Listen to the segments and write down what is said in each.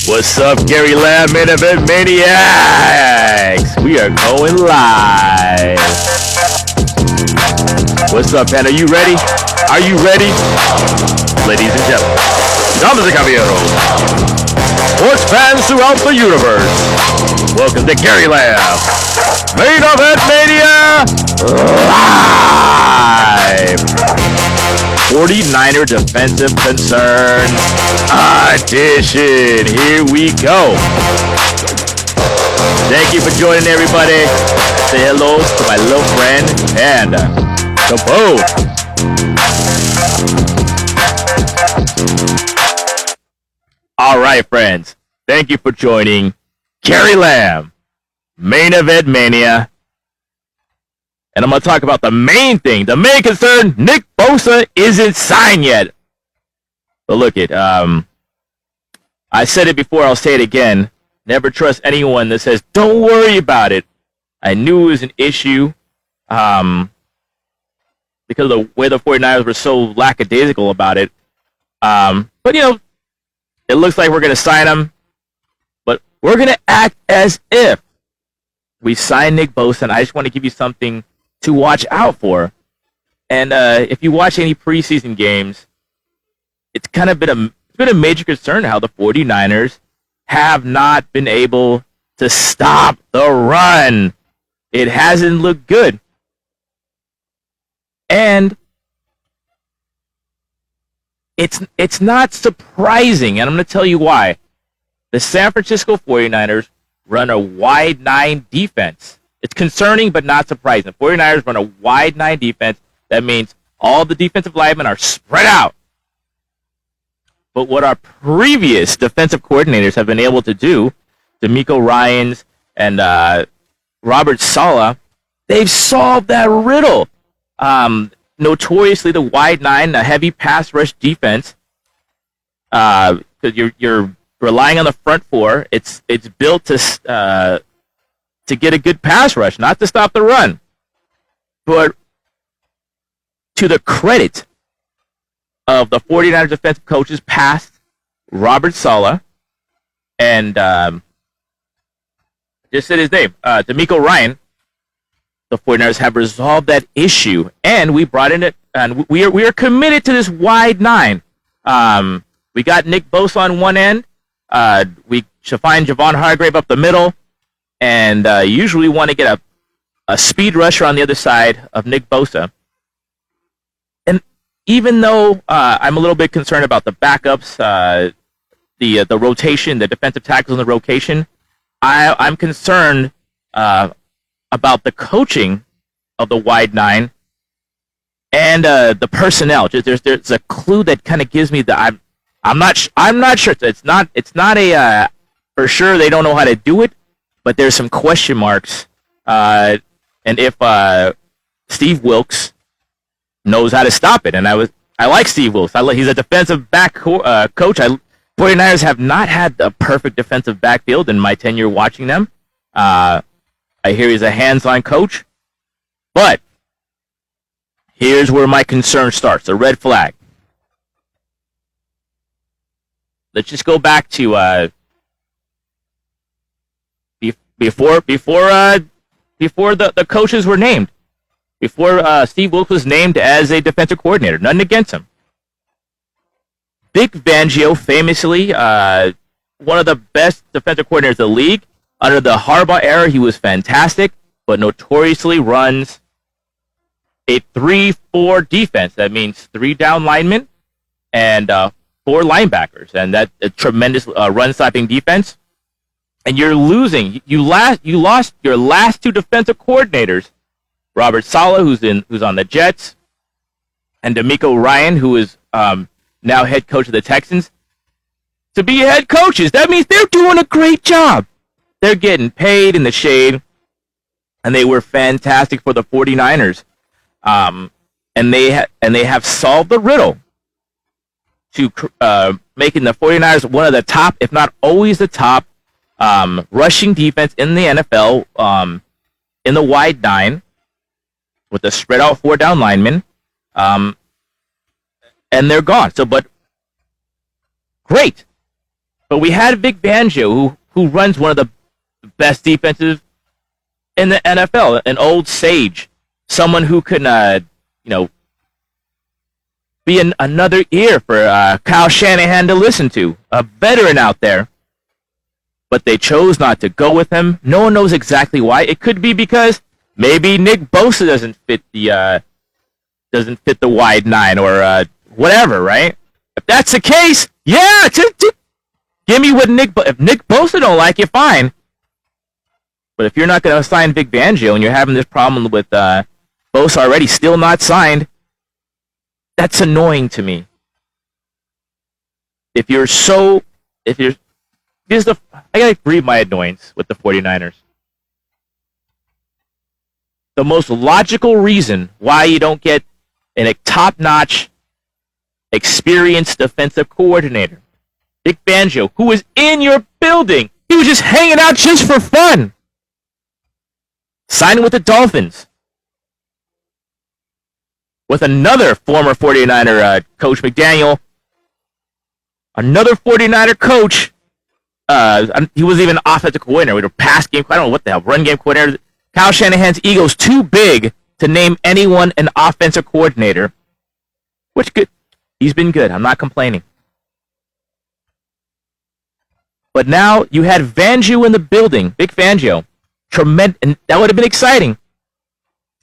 What's up, Gary Lamm, Main Event Maniacs? We are going live. What's up, man? Are you ready? Are you ready? Ladies and gentlemen, damas and caballeros, sports fans throughout the universe, welcome to Gary Lamm, Main Event Mania Live. 49er Defensive Concerns Edition. Here we go. Thank you for joining, everybody. Say hello to my little friend, Panda. Kaboom. All right, friends. Thank you for joining Gary Lamm, Main Event Mania. And I'm going to talk about the main thing, the main concern. Nick Bosa isn't signed yet. But look it, I said it before, I'll say it again. Never trust anyone that says, don't worry about it. I knew it was an issue because of the way the 49ers were so lackadaisical about it. But, you know, it looks like we're going to sign him. But we're going to act as if we signed Nick Bosa. And I just want to give you something to watch out for. And if you watch any preseason games, it's kind of been a major concern how the 49ers have not been able to stop the run. It hasn't looked good. And it's not surprising, and I'm going to tell you why. The San Francisco 49ers run a wide nine defense. It's concerning, but not surprising. The 49ers run a wide nine defense. That means all the defensive linemen are spread out. But what our previous defensive coordinators have been able to do, D'Amico Ryans and Robert Saleh, they've solved that riddle. Notoriously, the wide nine, a heavy pass rush defense, because you're relying on the front four. It's built to get a good pass rush, not to stop the run. But to the credit of the 49ers defensive coaches past Robert Saleh and just said his name, D'Amico Ryan, the 49ers have resolved that issue, and we brought in it, and we are committed to this wide nine. We got Nick Bosa on one end. We should find Javon Hargrave up the middle. And usually want to get a speed rusher on the other side of Nick Bosa. And even though I'm a little bit concerned about the backups, the rotation, the defensive tackles in the rotation, I'm concerned about the coaching of the wide nine and the personnel. There's a clue that kind of gives me that I'm not sure. It's not a for sure they don't know how to do it. But there's some question marks, and if Steve Wilks knows how to stop it, and I like Steve Wilks. He's a defensive back coach. 49ers have not had a perfect defensive backfield in my tenure watching them. I hear he's a hands-on coach, but here's where my concern starts: a red flag. Let's just go back to. Before the coaches were named, before Steve Wilks was named as a defensive coordinator, nothing against him. Vic Fangio, famously one of the best defensive coordinators in the league. Under the Harbaugh era, he was fantastic, but notoriously runs a 3-4 defense. That means 3 down linemen and 4 linebackers, and that's a tremendous run-stopping defense. And you're losing. You lost your last 2 defensive coordinators, Robert Saleh, who's on the Jets, and D'Amico Ryan, who is now head coach of the Texans, to be head coaches. That means they're doing a great job. They're getting paid in the shade, and they were fantastic for the 49ers. And they have solved the riddle to making the 49ers one of the top, if not always the top, rushing defense in the NFL in the wide nine with the spread out 4 down linemen. And they're gone. But great. But we had Vic Fangio, who runs one of the best defenses in the NFL, an old sage, someone who can, be another ear for Kyle Shanahan to listen to, a veteran out there. But they chose not to go with him. No one knows exactly why. It could be because maybe Nick Bosa doesn't fit the wide nine or whatever, right? If that's the case, yeah, give me what if Nick Bosa don't like it, fine. But if you're not going to sign Vic Fangio and you're having this problem with Bosa already still not signed, that's annoying to me. I gotta breathe my annoyance with the 49ers. The most logical reason why you don't get a top-notch, experienced defensive coordinator, Vic Fangio, who was in your building, he was just hanging out just for fun, signing with the Dolphins, with another former 49er coach, McDaniel, another 49er coach. He was even offensive coordinator. We were pass game. I don't know what the hell. Run game coordinator. Kyle Shanahan's ego's too big to name anyone an offensive coordinator. Which good. He's been good. I'm not complaining. But now you had Fangio in the building. Vic Fangio. Tremendous. And that would have been exciting.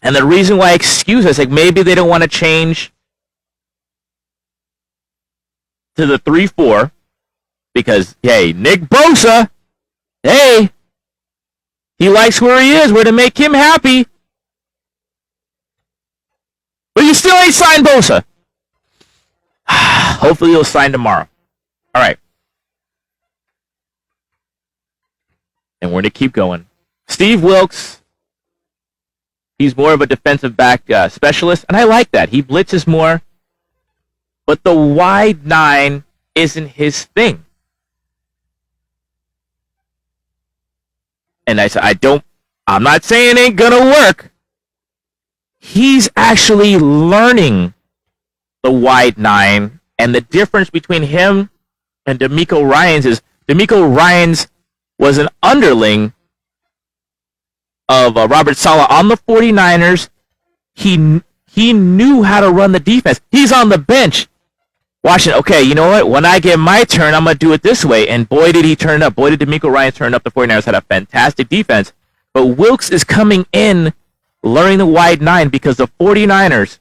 And the reason why I excuse us, like maybe they don't want to change to the 3-4 because, hey, Nick Bosa, hey, he likes where he is. We're to make him happy. But you still ain't signed Bosa. Hopefully he'll sign tomorrow. All right. And we're going to keep going. Steve Wilks. He's more of a defensive back specialist, and I like that. He blitzes more, but the wide nine isn't his thing. And I said, I'm not saying it ain't gonna work. He's actually learning the wide nine, and the difference between him and DeMeco Ryans is DeMeco Ryans was an underling of Robert Saleh on the 49ers. He knew how to run the defense. He's on the bench watching, okay, you know what? When I get my turn, I'm going to do it this way. And boy, did he turn it up. Boy, did DeMeco Ryans turn up. The 49ers had a fantastic defense. But Wilks is coming in, learning the wide nine because the 49ers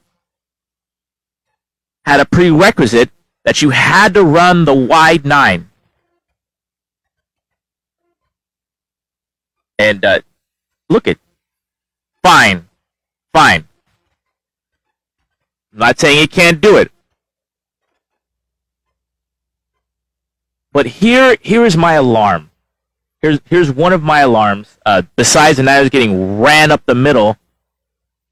had a prerequisite that you had to run the wide nine. And look at, fine. I'm not saying he can't do it. But here is my alarm. Here's one of my alarms. Besides the Niners getting ran up the middle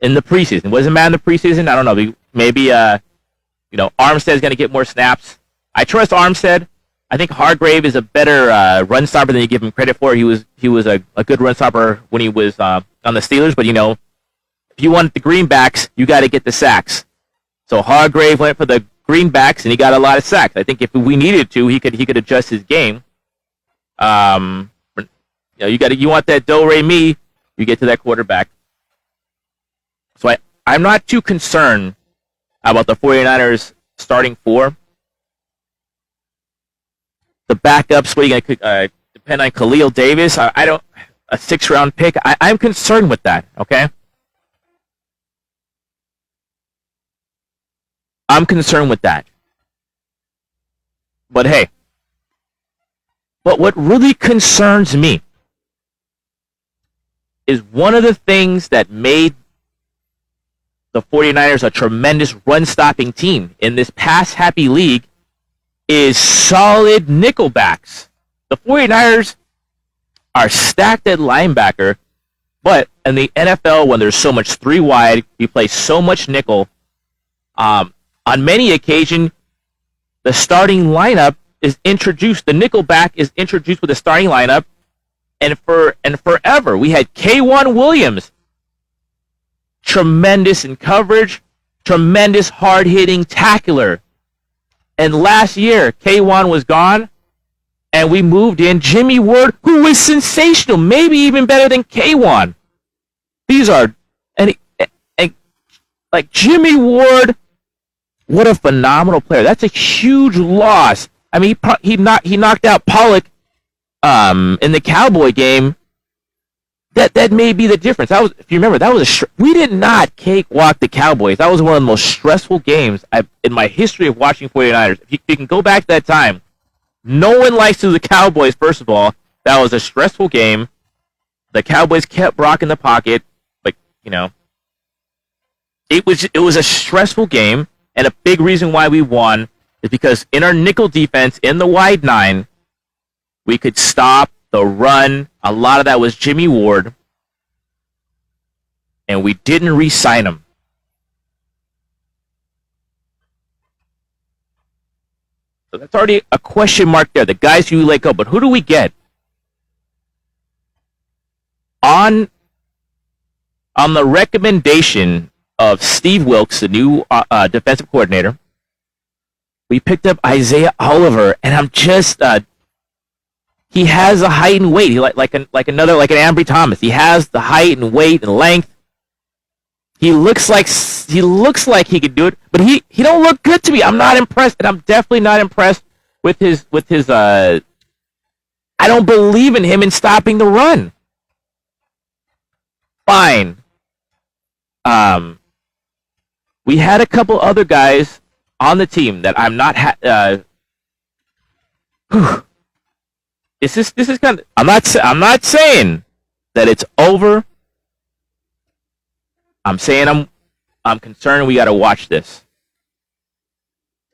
in the preseason. Wasn't bad in the preseason. I don't know. Maybe Armstead's going to get more snaps. I trust Armstead. I think Hargrave is a better run stopper than you give him credit for. He was a good run stopper when he was on the Steelers. But if you want the greenbacks, you got to get the sacks. So Hargrave went for the greenbacks and he got a lot of sacks. I think if we needed to, he could adjust his game. You want that do-re-mi, you get to that quarterback. So I'm not too concerned about the 49ers starting four. The backups, what are you going to depend on Khalil Davis? A 6th-round pick. I'm concerned with that, okay? I'm concerned with that. But hey, what really concerns me is one of the things that made the 49ers a tremendous run-stopping team in this pass-happy league is solid nickelbacks. The 49ers are stacked at linebacker, but in the NFL, when there's so much three wide, you play so much nickel. On many occasions, the starting lineup is introduced. The nickelback is introduced with the starting lineup, and forever we had K1 Williams, tremendous in coverage, tremendous hard-hitting tackler. And last year, K1 was gone, and we moved in Jimmy Ward, who was sensational, maybe even better than K1. These are, and like Jimmy Ward, what a phenomenal player. That's a huge loss. I mean, he knocked out Pollock in the Cowboy game. That may be the difference. That was, if you remember, we did not cakewalk the Cowboys. That was one of the most stressful games in my history of watching 49ers. If you can go back to that time, no one likes to the Cowboys, first of all. That was a stressful game. The Cowboys kept Brock in the pocket, but, it was a stressful game, and a big reason why we won is because in our nickel defense, in the wide 9, we could stop the run. A lot of that was Jimmy Ward, and we didn't re-sign him. So that's already a question mark there. The guys who let go, but who do we get? On the recommendation of Steve Wilkes, the new defensive coordinator, we picked up Isaiah Oliver, and I'm just he has a height and weight. He like an Ambry Thomas. He has the height and weight and length. He looks like he could do it, but he don't look good to me. I'm not impressed, and I'm definitely not impressed with his I don't believe in him in stopping the run. Fine. We had a couple other guys on the team that I'm not This is kind of. I'm not saying that it's over. I'm saying I'm concerned. We got to watch this.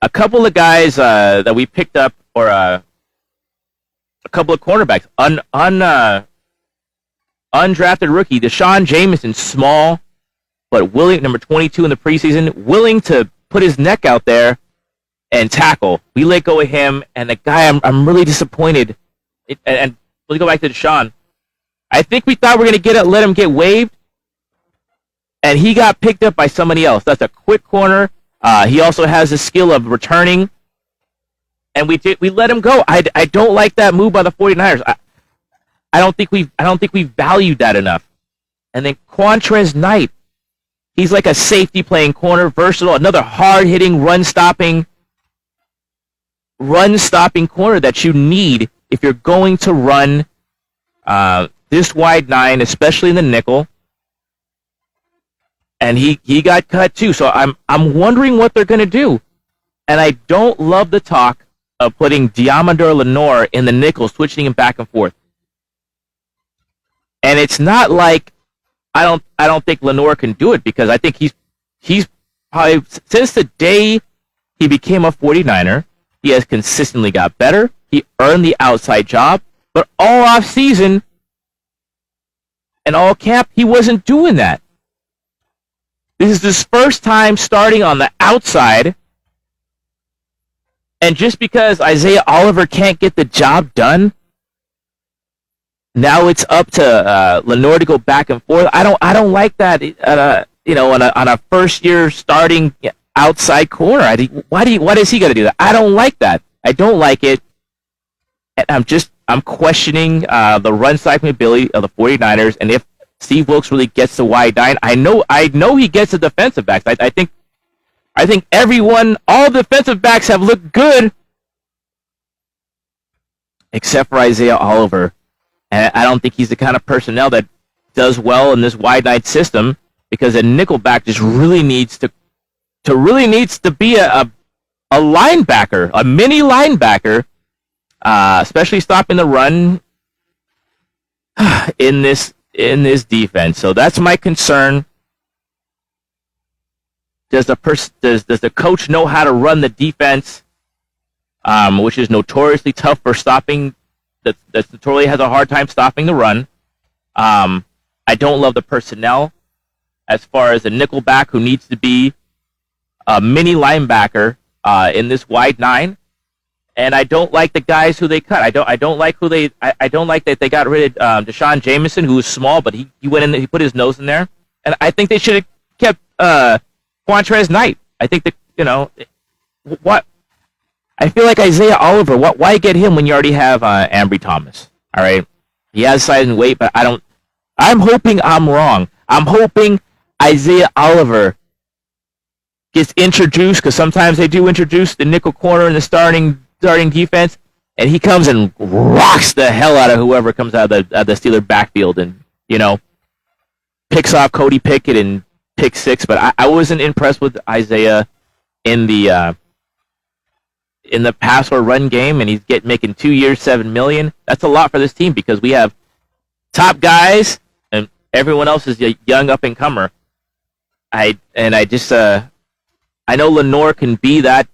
A couple of guys that we picked up, or a couple of cornerbacks, undrafted rookie Deshaun Jameson, small but willing, number 22 in the preseason, willing to put his neck out there and tackle. We let go of him, and the guy I'm really disappointed. And let's go back to Deshaun. I think we thought we were going to let him get waived, and he got picked up by somebody else. That's a quick corner. He also has the skill of returning, and we let him go. I don't like that move by the 49ers. I don't think we valued that enough. And then Quantrez Knight, he's like a safety playing corner, versatile, another hard hitting, run stopping corner that you need if you're going to run this wide 9, especially in the nickel. And he got cut too. So I'm wondering what they're going to do. And I don't love the talk of putting Diamondor Lenore in the nickel, switching him back and forth. And it's not like I don't think Lenore can do it, because I think he's probably, since the day he became a 49er, he has consistently got better. He earned the outside job, but all off season and all camp, he wasn't doing that. This is his first time starting on the outside, and just because Isaiah Oliver can't get the job done, now it's up to Lenore to go back and forth. I don't like that. On a first year starting outside corner, I think why does he got to do that? I don't like that. I don't like it. And I'm questioning the run stopping ability of the 49ers, and if Steve Wilkes really gets the wide 9, I know he gets the defensive backs. I think all defensive backs have looked good except for Isaiah Oliver. And I don't think he's the kind of personnel that does well in this wide 9 system, because a nickelback just really needs to be a linebacker, a mini linebacker, especially stopping the run in this defense. So that's my concern. Does the coach know how to run the defense, which is notoriously tough for stopping? That notoriously has a hard time stopping the run. I don't love the personnel as far as a nickelback who needs to be a mini linebacker in this wide 9. And I don't like the guys who they cut. I don't like that they got rid of Deshaun Jameson, who was small, but he went in, he put his nose in there. And I think they should have kept Quantrez Knight. I think that, I feel like Isaiah Oliver. Why get him when you already have Ambry Thomas? All right, he has size and weight, but I don't. I'm hoping I'm wrong. I'm hoping Isaiah Oliver gets introduced, because sometimes they do introduce the nickel corner in the starting defense, and he comes and rocks the hell out of whoever comes out of the Steeler backfield, and picks off Cody Pickett and pick six. But I wasn't impressed with Isaiah in the pass or run game, and he's making 2 years, $7 million. That's a lot for this team, because we have top guys and everyone else is a young up and comer. I know Lenore can be that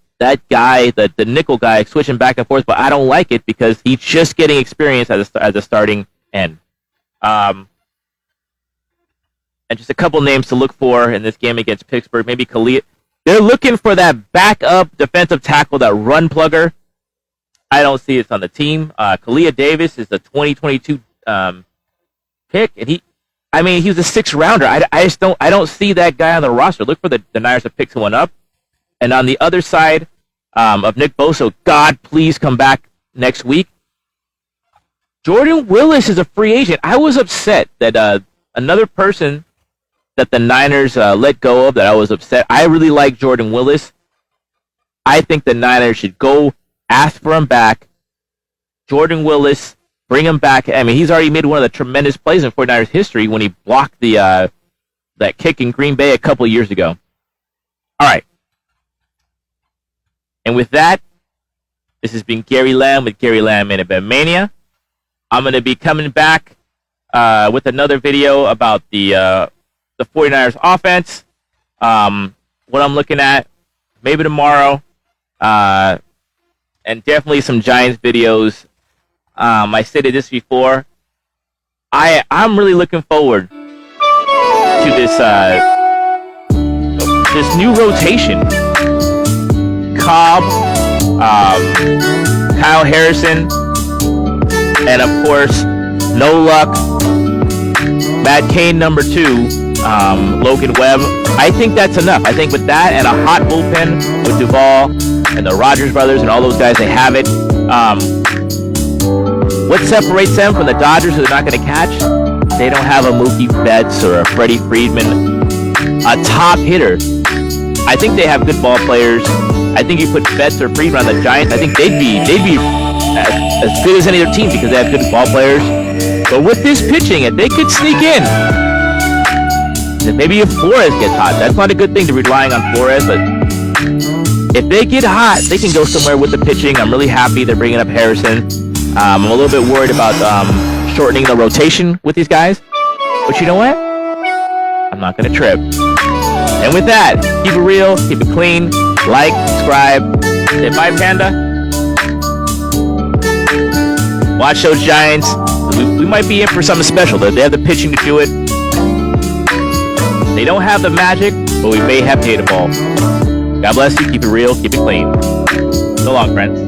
guy, the nickel guy, switching back and forth, but I don't like it because he's just getting experience as a starting end. And just a couple names to look for in this game against Pittsburgh. Maybe Kalia. They're looking for that backup defensive tackle, that run plugger. I don't see it on the team. Kalia Davis is the 2022 pick, and he was a 6th rounder. I don't see that guy on the roster. Look for the Niners to pick someone up. And on the other side of Nick Bosa, God, please come back next week. Jordan Willis is a free agent. I was upset that another person that the Niners let go of, that I was upset. I really like Jordan Willis. I think the Niners should go ask for him back. Jordan Willis, bring him back. I mean, he's already made one of the tremendous plays in 49ers history when he blocked that kick in Green Bay a couple of years ago. All right. And with that, this has been Gary Lamm with Gary Lamm and Mania. I'm going to be coming back with another video about the 49ers offense, what I'm looking at, maybe tomorrow, and definitely some Giants videos. I stated this before. I'm really looking forward to this new rotation. Cobb, Kyle Harrison, and of course, no luck, Matt Cain number 2, Logan Webb. I think that's enough. I think with that and a hot bullpen with Duvall and the Rogers brothers and all those guys, they have it. What separates them from the Dodgers, who they're not going to catch? They don't have a Mookie Betts or a Freddie Freeman, a top hitter. I think they have good ball players. I think you put Betts or Freeman on the Giants, I think they'd be as good as any other team because they have good ball players. But with this pitching, if they could sneak in, and maybe if Flores gets hot, that's not a good thing to be relying on Flores, but if they get hot, they can go somewhere with the pitching. I'm really happy they're bringing up Harrison. I'm a little bit worried about shortening the rotation with these guys, but you know what? I'm not going to trip. And with that, keep it real, keep it clean, like, subscribe, say bye, Panda. Watch those Giants. We might be in for something special. They have the pitching to do it. They don't have the magic, but we may have data ball. God bless you. Keep it real. Keep it clean. So long, friends.